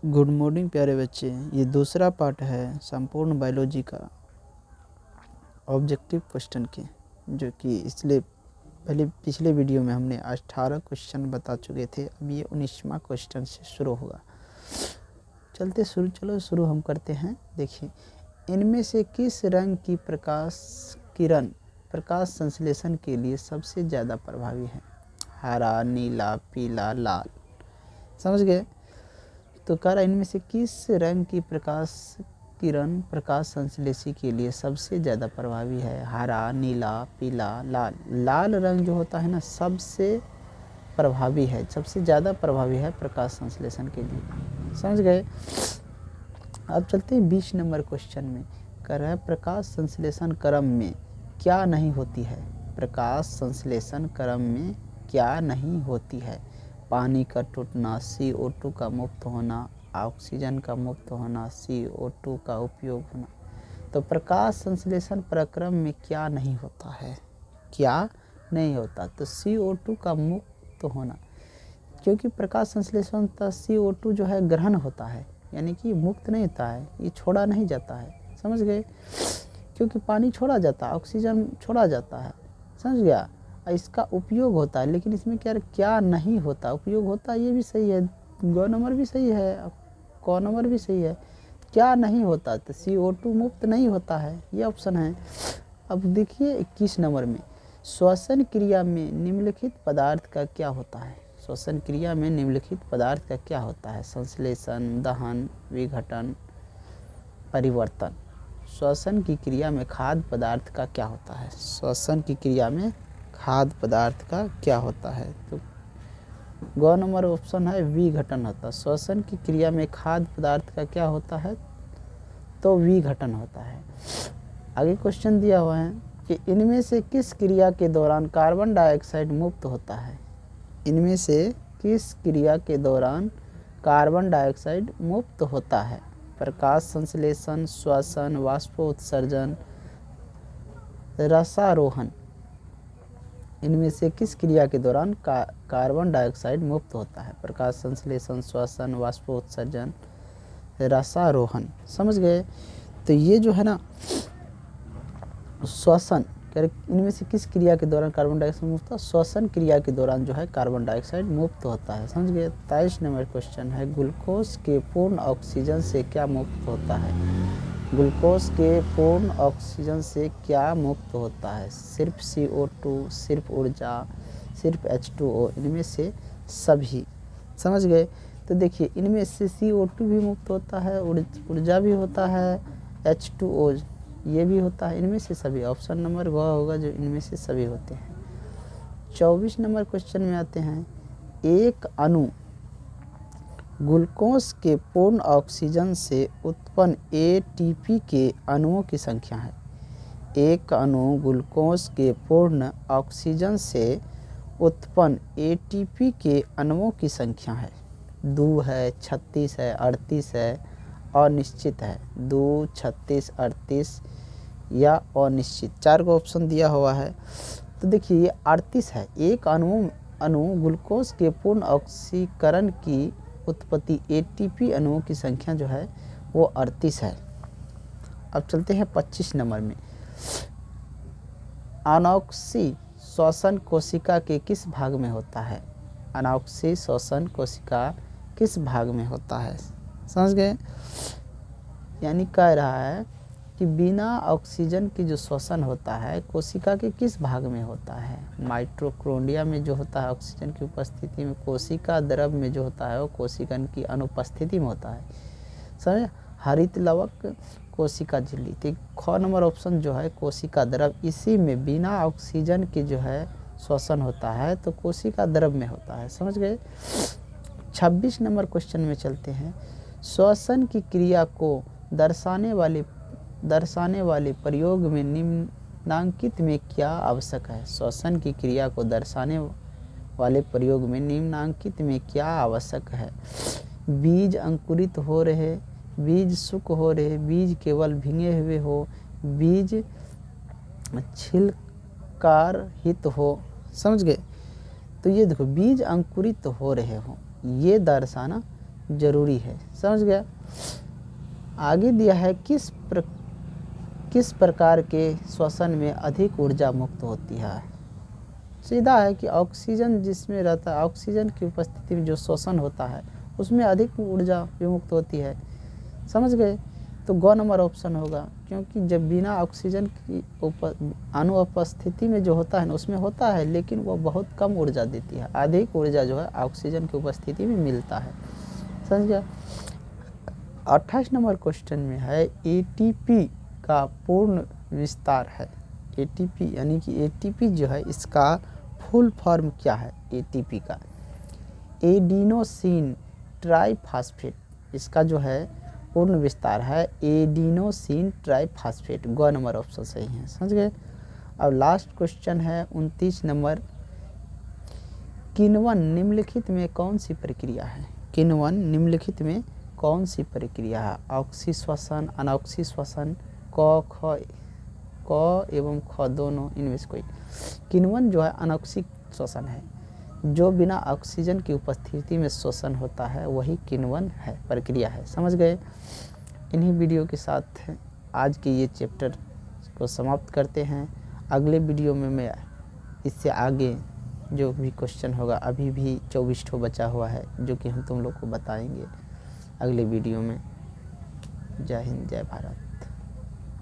Good morning प्यारे बच्चे। ये दूसरा पार्ट है संपूर्ण बायोलॉजी का ऑब्जेक्टिव क्वेश्चन के, जो कि इसलिए पिछले वीडियो में हमने 18 क्वेश्चन बता चुके थे। अब ये 19वां क्वेश्चन से शुरू होगा। चलो शुरू हम करते हैं। देखिए, इनमें से किस रंग की प्रकाश किरण प्रकाश संश्लेषण के लिए सबसे ज़्यादा प्रभावी है? हरा, नीला, पीला, लाल। समझ गए? तो कह रहा इनमें से किस रंग की प्रकाश किरण प्रकाश संश्लेषी के लिए सबसे ज़्यादा प्रभावी है? हरा, नीला, पीला, लाल। लाल रंग जो होता है ना, सबसे प्रभावी है, सबसे ज़्यादा प्रभावी है प्रकाश संश्लेषण के लिए। समझ गए? अब चलते हैं 20 नंबर क्वेश्चन में। कह रहा है प्रकाश संश्लेषण क्रम में क्या नहीं होती है? प्रकाश संश्लेषण क्रम में क्या नहीं होती है? पानी का टूटना, CO2 का मुक्त होना, ऑक्सीजन का मुक्त होना, CO2 का उपयोग होना। तो प्रकाश संश्लेषण प्रक्रम में क्या नहीं होता है? क्या नहीं होता? तो CO2 का मुक्त होना, क्योंकि प्रकाश संश्लेषण CO2 जो है ग्रहण होता है, यानी कि मुक्त नहीं होता है, ये छोड़ा नहीं जाता है। समझ गए? क्योंकि पानी छोड़ा जाता है, ऑक्सीजन छोड़ा जाता है। समझ गया? इसका उपयोग होता है, लेकिन इसमें क्या नहीं होता? उपयोग होता है, ये भी सही है, ग नंबर भी सही है, क नंबर भी सही है। क्या नहीं होता? तो CO2 मुक्त नहीं होता है, ये ऑप्शन है। अब देखिए 21 नंबर में, श्वसन क्रिया में निम्नलिखित पदार्थ का क्या होता है? श्वसन क्रिया में निम्नलिखित पदार्थ का क्या होता है? संश्लेषण, दहन, विघटन, परिवर्तन। श्वसन की क्रिया में खाद्य पदार्थ का क्या होता है? श्वसन की क्रिया में खाद्य पदार्थ का क्या होता है? तो ग नंबर ऑप्शन है, विघटन होता है। श्वसन की क्रिया में खाद्य पदार्थ का क्या होता है? तो विघटन होता है। आगे क्वेश्चन दिया हुआ है कि इनमें से किस क्रिया के दौरान कार्बन डाइऑक्साइड मुक्त होता है? इनमें से किस क्रिया के दौरान कार्बन डाइऑक्साइड मुक्त होता है? प्रकाश संश्लेषण, श्वसन, वाष्पोत्सर्जन, रसारोहण। इनमें से किस क्रिया के दौरान कार्बन डाइऑक्साइड मुक्त होता है? प्रकाश संश्लेषण, श्वसन, वाष्पोत्सर्जन, रसारोहण। समझ गए? तो ये जो है ना, श्वसन, इनमें से किस क्रिया के दौरान कार्बन डाइऑक्साइड मुक्त होता है? श्वसन क्रिया के दौरान जो है कार्बन डाइऑक्साइड मुक्त होता है। समझ गए? 23 नंबर क्वेश्चन है, ग्लूकोज के पूर्ण ऑक्सीजन से क्या मुक्त होता है? ग्लूकोज के पूर्ण ऑक्सीजन से क्या मुक्त होता है? सिर्फ CO2, सिर्फ ऊर्जा, सिर्फ H2O, इनमें से सभी। समझ गए? तो देखिए, इनमें से CO2 भी मुक्त होता है, ऊर्जा भी होता है, H2O ये भी होता है, इनमें से सभी। ऑप्शन नंबर ग होगा, जो इनमें से सभी होते हैं। 24 नंबर क्वेश्चन में आते हैं, एक अणु ग्लूकोज के पूर्ण ऑक्सीजन से उत्पन्न ATP के अणुओं की संख्या है। एक अणु ग्लूकोज के पूर्ण ऑक्सीजन से उत्पन्न ATP के अणुओं की संख्या है। 2 है, 36 है, 38 है, अनिश्चित है। 2, 36, 38 या अनिश्चित, 4 को ऑप्शन दिया हुआ है। तो देखिए, ये 38 है। एक अणु ग्लूकोज के पूर्ण ऑक्सीकरण की उत्पत्ति ATP अणुओं की संख्या जो है वो 38 है। अब चलते हैं 25 नंबर में, अनॉक्सी श्वसन कोशिका के किस भाग में होता है? अनॉक्सी श्वसन कोशिका किस भाग में होता है? समझ गए? यानी कह रहा है कि बिना ऑक्सीजन की जो श्वसन होता है कोशिका के किस भाग में होता है? माइटोकॉन्ड्रिया में जो होता है ऑक्सीजन की उपस्थिति में, कोशिका द्रव में जो होता है वो कोशिकन की अनुपस्थिति में होता है। समझे? हरित लवक, कोशिका झिल्ली। तो ख नंबर ऑप्शन जो है कोशिका द्रव, इसी में बिना ऑक्सीजन के जो है श्वसन होता है, तो कोशिका द्रव में होता है। समझ गए? 26 नंबर क्वेश्चन में चलते हैं, श्वसन की क्रिया को दर्शाने वाले प्रयोग में निम्नांकित में क्या आवश्यक है? श्वसन की क्रिया को दर्शाने वाले प्रयोग में निम्नांकित में क्या आवश्यक है? बीज अंकुरित हो रहे, बीज शुक हो रहे, बीज केवल भींगे हुए हो, बीज छिलकार हित हो। समझ गए? तो ये देखो, बीज अंकुरित हो रहे हो, ये दर्शाना जरूरी है। समझ गया। आगे दिया है किस प्रकार के श्वसन में अधिक ऊर्जा मुक्त होती है। सीधा है कि ऑक्सीजन जिसमें रहता है, ऑक्सीजन की उपस्थिति में जो श्वसन होता है उसमें अधिक ऊर्जा विमुक्त होती है। समझ गए। तो ग नंबर ऑप्शन होगा, क्योंकि जब बिना ऑक्सीजन की अनुपस्थिति में जो होता है ना उसमें होता है, लेकिन वो बहुत कम ऊर्जा देती है। अधिक ऊर्जा जो है ऑक्सीजन की उपस्थिति में मिलता है। समझ गया। 28 नंबर क्वेश्चन में है एटीपी का पूर्ण विस्तार है। एटीपी यानी कि एटीपी जो है इसका फुल फॉर्म क्या है। एटीपी का एडिनोसिन ट्राइफॉस्फेट, इसका जो है पूर्ण विस्तार है एडिनोसिन ट्राइफॉस्फेट। ग नंबर ऑप्शन सही है। समझ गए। अब लास्ट क्वेश्चन है 29 नंबर, किण्वन निम्नलिखित में कौन सी प्रक्रिया है। किण्वन निम्नलिखित में कौन सी प्रक्रिया है। ऑक्सी श्वसन, अनॉक्सी श्वसन, क एवं ख दोनों इनमें से कोई। किण्वन जो है अनॉक्सी श्वसन है, जो बिना ऑक्सीजन की उपस्थिति में श्वसन होता है वही किण्वन है, प्रक्रिया है। समझ गए। इन्हीं वीडियो के साथ आज के ये चैप्टर को समाप्त करते हैं। अगले वीडियो में मैं इससे आगे जो भी क्वेश्चन होगा, अभी भी 24 ठो बचा हुआ है जो कि हम तुम लोग को बताएंगे अगले वीडियो में। जय हिंद, जय भारत।